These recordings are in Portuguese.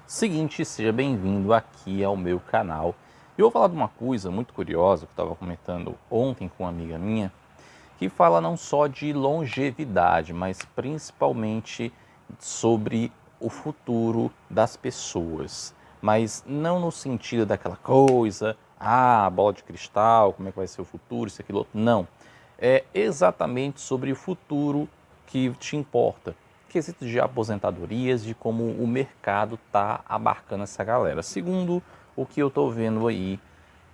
Seguinte, seja bem-vindo aqui ao meu canal. Eu vou falar de uma coisa muito curiosa que eu estava comentando ontem com uma amiga minha, que fala não só de longevidade, mas principalmente sobre o futuro das pessoas. Mas não no sentido daquela coisa, bola de cristal, como é que vai ser o futuro, isso, aquilo, outro. Não. É exatamente sobre o futuro que te importa. Quesitos de aposentadorias, de como o mercado está abarcando essa galera. Segundo o que eu estou vendo aí,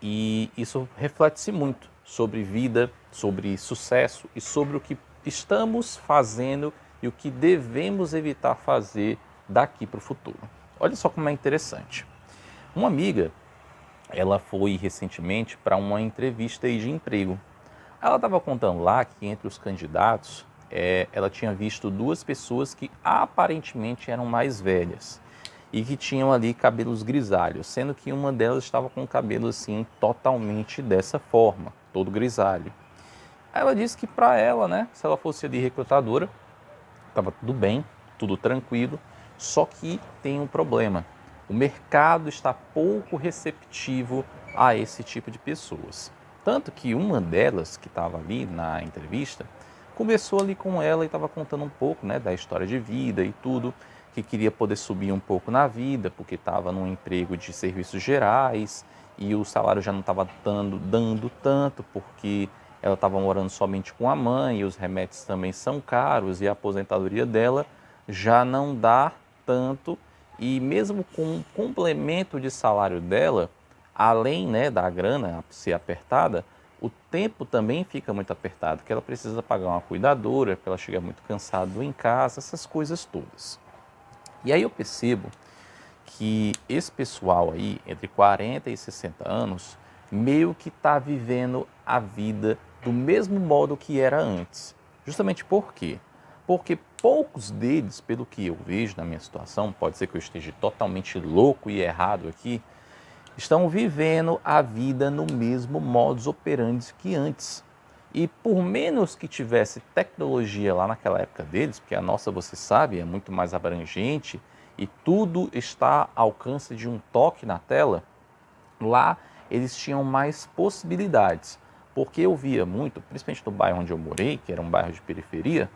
e isso reflete-se muito sobre vida, sobre sucesso e sobre o que estamos fazendo e o que devemos evitar fazer daqui para o futuro. Olha só como é interessante. Uma amiga, ela foi recentemente para uma entrevista aí de emprego. Ela estava contando lá que entre os candidatos, ela tinha visto duas pessoas que aparentemente eram mais velhas e que tinham ali cabelos grisalhos, sendo que uma delas estava com o cabelo assim totalmente dessa forma, todo grisalho. Aí ela disse que para ela, né, se ela fosse ali recrutadora, estava tudo bem, tudo tranquilo, só que tem um problema. O mercado está pouco receptivo a esse tipo de pessoas. Tanto que uma delas, que estava ali na entrevista, começou ali com ela e estava contando um pouco, né, da história de vida e tudo, que queria poder subir um pouco na vida, porque estava num emprego de serviços gerais e o salário já não estava dando tanto, porque ela estava morando somente com a mãe e os remédios também são caros e a aposentadoria dela já não dá tanto, e mesmo com o complemento de salário dela, além, né, da grana ser apertada, o tempo também fica muito apertado, que ela precisa pagar uma cuidadora, porque ela chega muito cansada em casa, essas coisas todas. E aí eu percebo que esse pessoal aí, entre 40 e 60 anos, meio que está vivendo a vida do mesmo modo que era antes. Justamente por quê? Porque poucos deles, pelo que eu vejo na minha situação, pode ser que eu esteja totalmente louco e errado aqui, estão vivendo a vida no mesmo modus operandi que antes. E por menos que tivesse tecnologia lá naquela época deles, porque a nossa, você sabe, é muito mais abrangente e tudo está ao alcance de um toque na tela, lá eles tinham mais possibilidades. Porque eu via muito, principalmente no bairro onde eu morei, que era um bairro de periferia,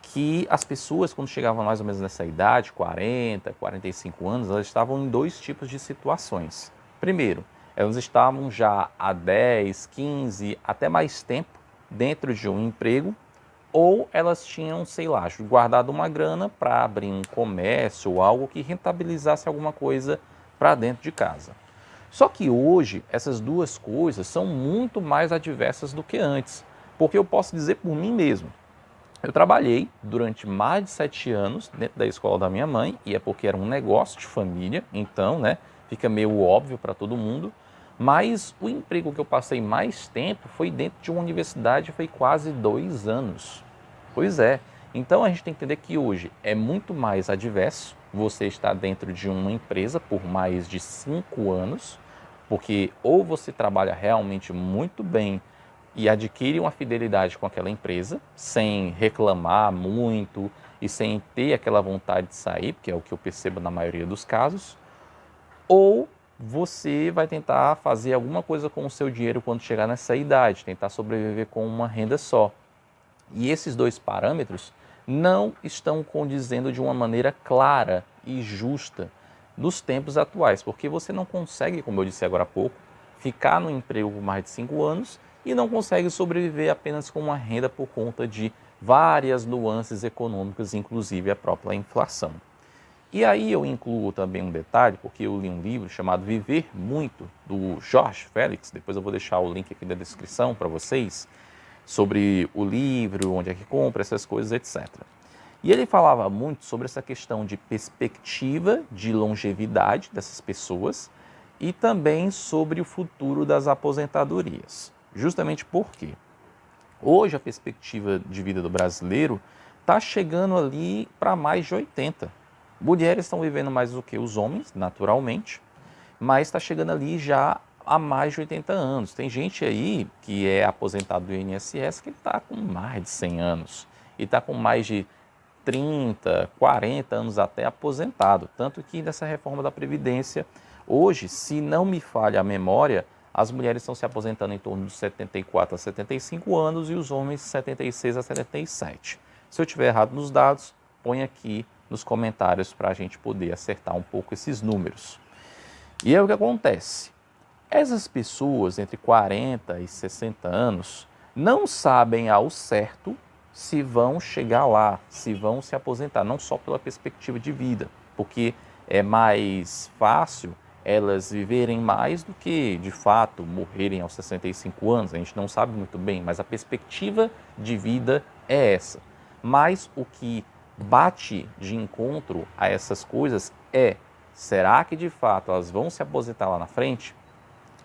que as pessoas, quando chegavam mais ou menos nessa idade, 40, 45 anos, elas estavam em dois tipos de situações. Primeiro, elas estavam já há 10, 15, até mais tempo dentro de um emprego, ou elas tinham, sei lá, guardado uma grana para abrir um comércio ou algo que rentabilizasse alguma coisa para dentro de casa. Só que hoje essas duas coisas são muito mais adversas do que antes, porque eu posso dizer por mim mesmo. Eu trabalhei durante mais de 7 anos dentro da escola da minha mãe, e é porque era um negócio de família, então, né, fica meio óbvio para todo mundo. Mas o emprego que eu passei mais tempo foi dentro de uma universidade, foi quase 2 anos. Pois é. Então a gente tem que entender que hoje é muito mais adverso você estar dentro de uma empresa por mais de 5 anos, porque ou você trabalha realmente muito bem e adquire uma fidelidade com aquela empresa, sem reclamar muito e sem ter aquela vontade de sair, porque é o que eu percebo na maioria dos casos, ou você vai tentar fazer alguma coisa com o seu dinheiro quando chegar nessa idade, tentar sobreviver com uma renda só. E esses dois parâmetros não estão condizendo de uma maneira clara e justa nos tempos atuais, porque você não consegue, como eu disse agora há pouco, ficar no emprego por mais de 5 anos e não consegue sobreviver apenas com uma renda por conta de várias nuances econômicas, inclusive a própria inflação. E aí eu incluo também um detalhe, porque eu li um livro chamado Viver Muito, do Jorge Félix, depois eu vou deixar o link aqui na descrição para vocês, sobre o livro, onde é que compra, essas coisas, etc. E ele falava muito sobre essa questão de perspectiva de longevidade dessas pessoas e também sobre o futuro das aposentadorias. Justamente porque hoje a perspectiva de vida do brasileiro está chegando ali para mais de 80. Mulheres estão vivendo mais do que os homens, naturalmente, mas está chegando ali já há mais de 80 anos. Tem gente aí que é aposentado do INSS que está com mais de 100 anos e está com mais de 30, 40 anos até aposentado. Tanto que nessa reforma da Previdência, hoje, se não me falha a memória, as mulheres estão se aposentando em torno dos 74 a 75 anos e os homens 76 a 77. Se eu estiver errado nos dados, põe aqui nos comentários para a gente poder acertar um pouco esses números. E é o que acontece. Essas pessoas entre 40 e 60 anos não sabem ao certo se vão chegar lá, se vão se aposentar, não só pela perspectiva de vida, porque é mais fácil elas viverem mais do que, de fato, morrerem aos 65 anos. A gente não sabe muito bem, mas a perspectiva de vida é essa. Mas o que bate de encontro a essas coisas é: será que de fato elas vão se aposentar lá na frente?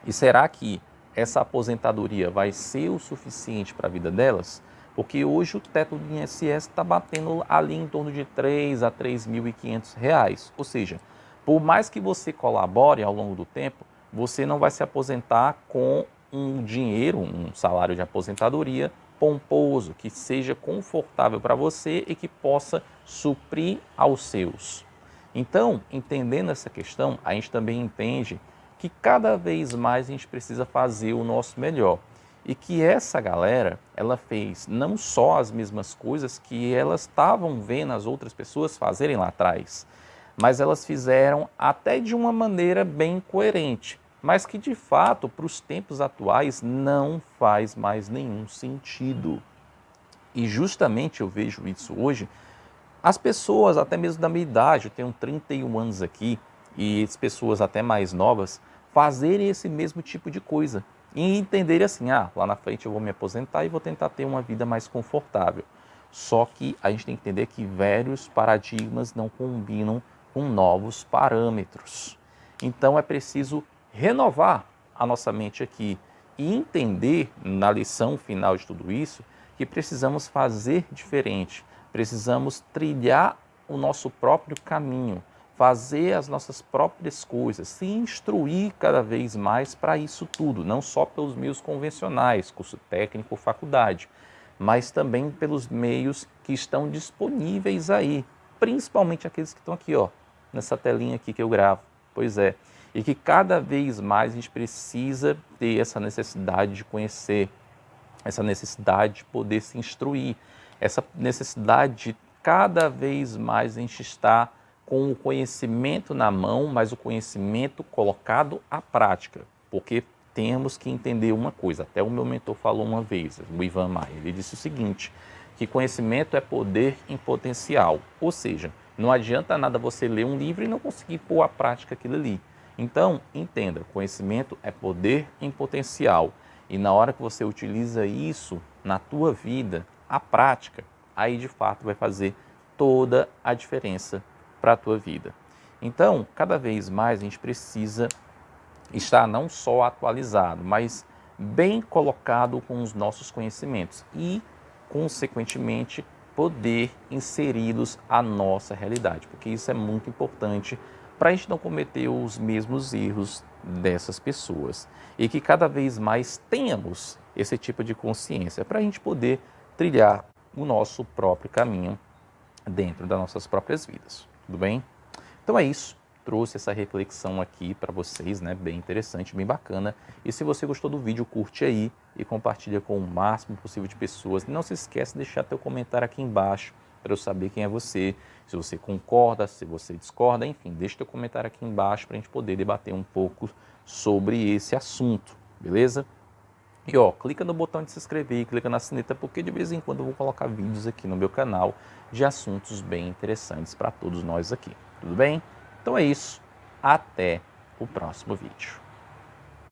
E será que essa aposentadoria vai ser o suficiente para a vida delas? Porque hoje o teto do INSS está batendo ali em torno de R$ 3.000 a R$ 3.500. Ou seja, por mais que você colabore ao longo do tempo, você não vai se aposentar com um dinheiro, um salário de aposentadoria pomposo, que seja confortável para você e que possa suprir aos seus. Então, entendendo essa questão, a gente também entende que cada vez mais a gente precisa fazer o nosso melhor. E que essa galera, ela fez não só as mesmas coisas que elas estavam vendo as outras pessoas fazerem lá atrás, mas elas fizeram até de uma maneira bem coerente, mas que de fato, para os tempos atuais, não faz mais nenhum sentido. E justamente eu vejo isso hoje, as pessoas até mesmo da minha idade, eu tenho 31 anos aqui, e as pessoas até mais novas, fazerem esse mesmo tipo de coisa. E entenderem assim, lá na frente eu vou me aposentar e vou tentar ter uma vida mais confortável. Só que a gente tem que entender que velhos paradigmas não combinam com novos parâmetros. Então é preciso renovar a nossa mente aqui e entender, na lição final de tudo isso, que precisamos fazer diferente, precisamos trilhar o nosso próprio caminho, fazer as nossas próprias coisas, se instruir cada vez mais para isso tudo, não só pelos meios convencionais, curso técnico ou faculdade, mas também pelos meios que estão disponíveis aí, principalmente aqueles que estão aqui, nessa telinha aqui que eu gravo. Pois é, e que cada vez mais a gente precisa ter essa necessidade de conhecer, essa necessidade de poder se instruir, essa necessidade de cada vez mais a gente estar com o conhecimento na mão, mas o conhecimento colocado à prática, porque temos que entender uma coisa, até o meu mentor falou uma vez, o Ivan Maia, ele disse o seguinte, que conhecimento é poder em potencial, ou seja, não adianta nada você ler um livro e não conseguir pôr à prática aquilo ali. Então, entenda, conhecimento é poder em potencial, e na hora que você utiliza isso na tua vida, a prática, aí de fato vai fazer toda a diferença para a tua vida. Então, cada vez mais a gente precisa estar não só atualizado, mas bem colocado com os nossos conhecimentos e, consequentemente, poder inseri-los à nossa realidade, porque isso é muito importante para a gente não cometer os mesmos erros dessas pessoas e que cada vez mais tenhamos esse tipo de consciência para a gente poder trilhar o nosso próprio caminho dentro das nossas próprias vidas. Tudo bem? Então é isso. Trouxe essa reflexão aqui para vocês, né? Bem interessante, bem bacana. E se você gostou do vídeo, curte aí e compartilha com o máximo possível de pessoas. Não se esqueça de deixar teu comentário aqui embaixo para eu saber quem é você, se você concorda, se você discorda, enfim, deixa teu comentário aqui embaixo para a gente poder debater um pouco sobre esse assunto, beleza? E clica no botão de se inscrever e clica na sineta, porque de vez em quando eu vou colocar vídeos aqui no meu canal de assuntos bem interessantes para todos nós aqui, tudo bem? Então é isso, até o próximo vídeo.